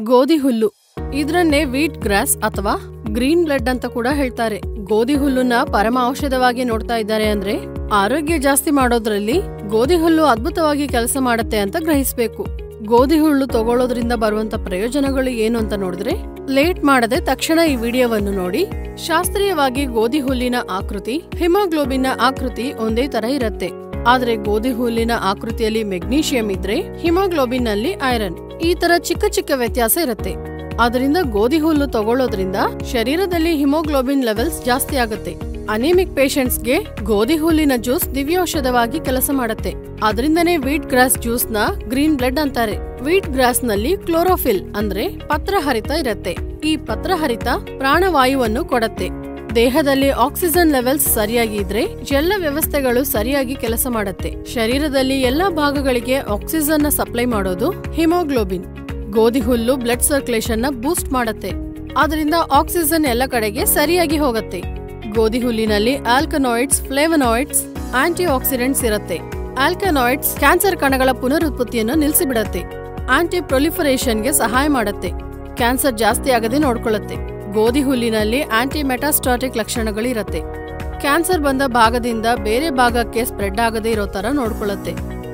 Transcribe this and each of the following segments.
ಗೋಧಿ ಹುಲ್ಲು, ಇದನ್ನೇ ವೀಟ್ ಗ್ರಾಸ್ ಅಥವಾ ಗ್ರೀನ್ ಬ್ಲಡ್ ಅಂತ ಕೂಡ ಹೇಳ್ತಾರೆ. ಗೋಧಿ ಹುಲ್ಲುನ ಪರಮ ಔಷಧವಾಗಿ ನೋಡ್ತಾ ಇದ್ದಾರೆ ಅಂದ್ರೆ ಆರೋಗ್ಯ ಜಾಸ್ತಿ ಮಾಡೋದ್ರಲ್ಲಿ ಗೋಧಿ ಹುಲ್ಲು ಅದ್ಭುತವಾಗಿ ಕೆಲಸ ಮಾಡುತ್ತೆ ಅಂತ ಗ್ರಹಿಸಬೇಕು. ಗೋಧಿ ಹುಲ್ಲು ತಗೊಳ್ಳೋದ್ರಿಂದ ಬರುವಂತ ಪ್ರಯೋಜನಗಳು ಏನು ಅಂತ ನೋಡಿದ್ರೆ, ಲೇಟ್ ಮಾಡದೆ ತಕ್ಷಣ ಈ ವಿಡಿಯೋವನ್ನು ನೋಡಿ. ಶಾಸ್ತ್ರೀಯವಾಗಿ ಗೋಧಿ ಹುಲ್ಲಿನ ಆಕೃತಿ ಹಿಮೋಗ್ಲೋಬಿನ್ ನ ಆಕೃತಿ ಒಂದೇ ತರ ಇರುತ್ತೆ. ಆದ್ರೆ ಗೋಧಿ ಹುಲ್ಲಿನ ಆಕೃತಿಯಲ್ಲಿ ಮೆಗ್ನೀಷಿಯಂ ಇದ್ರೆ ಹಿಮೋಗ್ಲೋಬಿನ್ ನಲ್ಲಿ ಐರನ್. ಈ ತರ ಚಿಕ್ಕ ಚಿಕ್ಕ ವ್ಯತ್ಯಾಸ ಇರುತ್ತೆ. ಅದರಿಂದ ಗೋಧಿ ಹುಲ್ಲು ತಗೊಳ್ಳೋದ್ರಿಂದ ಶರೀರದಲ್ಲಿ ಹಿಮೋಗ್ಲೋಬಿನ್ ಲೆವೆಲ್ಸ್ ಜಾಸ್ತಿ ಆಗುತ್ತೆ. ಅನಿಮಿಕ್ ಪೇಷಂಟ್ಸ್ ಗೆ ಗೋಧಿ ಹುಲ್ಲಿನ ಜ್ಯೂಸ್ ದಿವ್ಯೌಷಧವಾಗಿ ಕೆಲಸ ಮಾಡುತ್ತೆ. ಅದರಿಂದನೇ ವೀಟ್ ಗ್ರಾಸ್ ಜ್ಯೂಸ್ ನ ಗ್ರೀನ್ ಬ್ಲಡ್ ಅಂತಾರೆ. ವೀಟ್ ಗ್ರಾಸ್ ನಲ್ಲಿ ಕ್ಲೋರೋಫಿಲ್ ಅಂದ್ರೆ ಪತ್ರಹರಿತ ಇರುತ್ತೆ. ಈ ಪತ್ರಹರಿತ ಪ್ರಾಣವಾಯುವನ್ನು ಕೊಡುತ್ತೆ. ದೇಹದಲ್ಲಿ ಆಕ್ಸಿಜನ್ ಲೆವೆಲ್ಸ್ ಸರಿಯಾಗಿ ಇದ್ರೆ ಎಲ್ಲ ವ್ಯವಸ್ಥೆಗಳು ಸರಿಯಾಗಿ ಕೆಲಸ ಮಾಡುತ್ತೆ. ಶರೀರದಲ್ಲಿ ಎಲ್ಲಾ ಭಾಗಗಳಿಗೆ ಆಕ್ಸಿಜನ್ ನ ಸಪ್ಲೈ ಮಾಡೋದು ಹಿಮೋಗ್ಲೋಬಿನ್. ಗೋಧಿ ಹುಲ್ಲು ಬ್ಲಡ್ ಸರ್ಕ್ಯುಲೇಷನ್ ನ ಬೂಸ್ಟ್ ಮಾಡುತ್ತೆ. ಅದರಿಂದ ಆಕ್ಸಿಜನ್ ಎಲ್ಲ ಕಡೆಗೆ ಸರಿಯಾಗಿ ಹೋಗುತ್ತೆ. ಗೋಧಿ ಹುಲ್ಲಿನಲ್ಲಿ ಆಲ್ಕನಾಯ್ಡ್ಸ್, ಫ್ಲೇವನಾಯ್ಡ್ಸ್, ಆಂಟಿ ಆಕ್ಸಿಡೆಂಟ್ಸ್ ಇರುತ್ತೆ. ಆಲ್ಕನಾಯ್ಡ್ಸ್ ಕ್ಯಾನ್ಸರ್ ಕಣಗಳ ಪುನರುತ್ಪತ್ತಿಯನ್ನು ನಿಲ್ಲಿಸಿಬಿಡತ್ತೆ. ಆಂಟಿ ಪ್ರೊಲಿಫರೇಷನ್ ಗೆ ಸಹಾಯ ಮಾಡುತ್ತೆ. ಕ್ಯಾನ್ಸರ್ ಜಾಸ್ತಿ ಆಗದೆ ನೋಡ್ಕೊಳ್ಳುತ್ತೆ. ಗೋಧಿ ಹುಲ್ಲಿನಲ್ಲಿ ಆಂಟಿ ಮೆಟಾಸ್ಟಾಟಿಕ್ ಲಕ್ಷಣಗಳು ಇರುತ್ತೆ. ಕ್ಯಾನ್ಸರ್ ಬಂದ ಭಾಗದಿಂದ ಬೇರೆ ಭಾಗಕ್ಕೆ ಸ್ಪ್ರೆಡ್ ಆಗದೆ ಇರೋ ತರ ನೋಡ್ಕೊಳ್ಳುತ್ತೆ.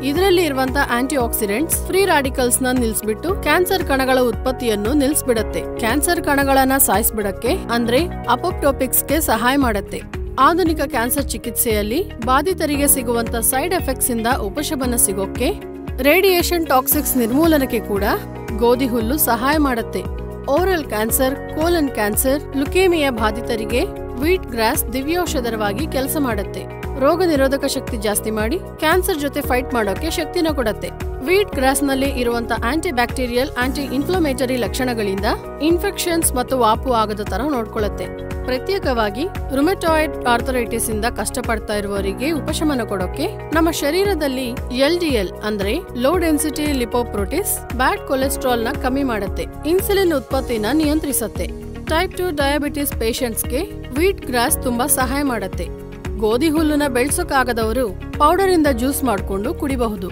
ಇದರಲ್ಲಿ ಇರುವಂತ ಆಂಟಿ ಆಕ್ಸಿಡೆಂಟ್ಸ್ ಫ್ರೀ ರಾಡಿಕಲ್ಸ್ ನ ನಿಲ್ಸ್ಬಿಟ್ಟು ಕ್ಯಾನ್ಸರ್ ಕಣಗಳ ಉತ್ಪತ್ತಿಯನ್ನು ನಿಲ್ಸ್ಬಿಡತ್ತೆ. ಕ್ಯಾನ್ಸರ್ ಕಣಗಳನ್ನ ಸಾಯಿಸ್ಬಿಡಕ್ಕೆ ಅಂದ್ರೆ ಅಪೋಪ್ಟೋಪಿಕ್ಸ್ ಗೆ ಸಹಾಯ ಮಾಡುತ್ತೆ. ಆಧುನಿಕ ಕ್ಯಾನ್ಸರ್ ಚಿಕಿತ್ಸೆಯಲ್ಲಿ ಬಾಧಿತರಿಗೆ ಸಿಗುವಂತ ಸೈಡ್ ಎಫೆಕ್ಟ್ಸ್ ಇಂದ ಉಪಶಮನ ಸಿಗೋಕೆ, ರೇಡಿಯೇಷನ್ ಟಾಕ್ಸಿಕ್ಸ್ ನಿರ್ಮೂಲನಕ್ಕೆ ಕೂಡ ಗೋಧಿ ಹುಲ್ಲು ಸಹಾಯ ಮಾಡುತ್ತೆ. Oral cancer, colon cancer, leukaemia ಬಾಧಿತರಿಗೆ ವೀಟ್ ಗ್ರಾಸ್ ದಿವ್ಯೌಷಧವಾಗಿ ಕೆಲಸ ಮಾಡುತ್ತೆ. ರೋಗ ನಿರೋಧಕ ಶಕ್ತಿ ಜಾಸ್ತಿ ಮಾಡಿ ಕ್ಯಾನ್ಸರ್ ಜೊತೆ ಫೈಟ್ ಮಾಡೋಕೆ ಶಕ್ತಿನ ಕೊಡುತ್ತೆ. ವೀಟ್ ಗ್ರಾಸ್ ನಲ್ಲಿ ಇರುವಂತ ಆಂಟಿ ಬ್ಯಾಕ್ಟೀರಿಯಲ್, ಆಂಟಿ ಇನ್ಫ್ಲಮೇಟರಿ ಲಕ್ಷಣಗಳಿಂದ ಇನ್ಫೆಕ್ಷನ್ಸ್ ಮತ್ತು ವಾಪು ಆಗದ ತರ ನೋಡ್ಕೊಳ್ಳುತ್ತೆ. ಪ್ರತ್ಯೇಕವಾಗಿ ರುಮೆಟಾಯ್ಡ್ ಆರ್ಥರೈಟಿಸ್ ಇಂದ ಕಷ್ಟಪಡ್ತಾ ಇರುವವರಿಗೆ ಉಪಶಮನ ಕೊಡೋಕೆ ನಮ್ಮ ಶರೀರದಲ್ಲಿ LDL ಅಂದ್ರೆ ಲೋ ಡೆನ್ಸಿಟಿ ಲಿಪೋಪ್ರೋಟೀಸ್ ಬ್ಯಾಡ್ ಕೊಲೆಸ್ಟ್ರಾಲ್ ನ ಕಮ್ಮಿ ಮಾಡುತ್ತೆ. ಇನ್ಸುಲಿನ್ ಉತ್ಪತ್ತಿನ ನಿಯಂತ್ರಿಸುತ್ತೆ. ಟೈಪ್ 2 ಡಯಾಬಿಟಿಸ್ ಪೇಷಂಟ್ಸ್ ಗೆ ವೀಟ್ ಗ್ರಾಸ್ ತುಂಬಾ ಸಹಾಯ ಮಾಡುತ್ತೆ. ಗೋಧಿ ಹುಲ್ಲುನ ಬೆಳೆಸೋಕಾಗದವರು ಪೌಡರ್ ಇಂದ ಜ್ಯೂಸ್ ಮಾಡ್ಕೊಂಡು ಕುಡಿಬಹುದು.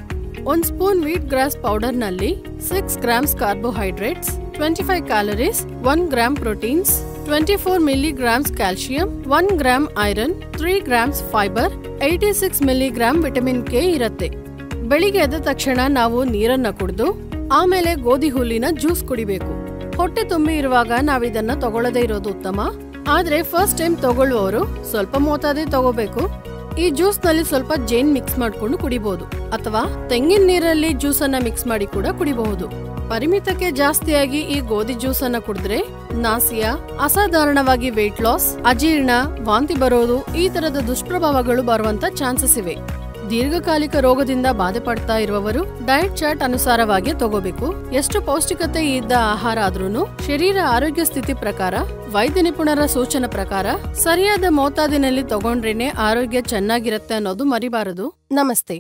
1 ಸ್ಪೂನ್ ವೀಟ್ ಗ್ರಾಸ್ ಪೌಡರ್ ನಲ್ಲಿ 6 grams carbohydrates, 25 calories, 1 gram proteins, 24 milligrams calcium, 1 gram iron, 3 grams fibre, 86 milligram vitamin K ಇರುತ್ತೆ. ಬೆಳಿಗ್ಗೆ ಎದ್ದ ತಕ್ಷಣ ನಾವು ನೀರನ್ನ ಕುಡಿದು ಆಮೇಲೆ ಗೋಧಿ ಹುಲ್ಲಿನ ಜ್ಯೂಸ್ ಕುಡಿಬೇಕು. ಹೊಟ್ಟೆ ತುಂಬಿ ಇರುವಾಗ ನಾವಿದನ್ನ ತಗೊಳ್ಳದೇ ಇರೋದು ಉತ್ತಮ. ಆದ್ರೆ ಫಸ್ಟ್ ಟೈಮ್ ತಗೊಳ್ಳುವವರು ಸ್ವಲ್ಪ ಮೋತಾದೆ ತಗೋಬೇಕು. ಈ ಜ್ಯೂಸ್ ನಲ್ಲಿ ಸ್ವಲ್ಪ ಜೇನ್ ಮಿಕ್ಸ್ ಮಾಡ್ಕೊಂಡು ಕುಡಿಬಹುದು, ಅಥವಾ ತೆಂಗಿನ ನೀರಲ್ಲಿ ಜ್ಯೂಸ್ ಅನ್ನ ಮಿಕ್ಸ್ ಮಾಡಿ ಕೂಡ ಕುಡಿಬಹುದು. ಪರಿಮಿತಕ್ಕೆ ಜಾಸ್ತಿಯಾಗಿ ಈ ಗೋಧಿ ಜ್ಯೂಸ್ ಅನ್ನ ಕುಡಿದ್ರೆ ನಾಸಿಯಾ, ಅಸಾಧಾರಣವಾಗಿ ವೇಟ್ ಲಾಸ್, ಅಜೀರ್ಣ, ವಾಂತಿ ಬರೋದು ಈ ತರದ ದುಷ್ಪ್ರಭಾವಗಳು ಬರುವಂತ ಚಾನ್ಸಸ್ ಇವೆ. ದೀರ್ಘಕಾಲಿಕ ರೋಗದಿಂದ ಬಾಧೆ ಪಡ್ತಾ ಇರುವವರು ಡಯಟ್ ಚಾರ್ಟ್ ಅನುಸಾರವಾಗಿ ತಗೋಬೇಕು. ಎಷ್ಟು ಪೌಷ್ಟಿಕತೆ ಇದ್ದ ಆಹಾರ ಆದ್ರೂನು ಶರೀರ ಆರೋಗ್ಯ ಸ್ಥಿತಿ ಪ್ರಕಾರ, ವೈದ್ಯ ನಿಪುಣರ ಸೂಚನೆ ಪ್ರಕಾರ ಸರಿಯಾದ ಮೋತಾದಿನಲ್ಲಿ ತಗೊಂಡ್ರೇನೆ ಆರೋಗ್ಯ ಚೆನ್ನಾಗಿರುತ್ತೆ ಅನ್ನೋದು ಮರಿಬಾರದು. ನಮಸ್ತೆ.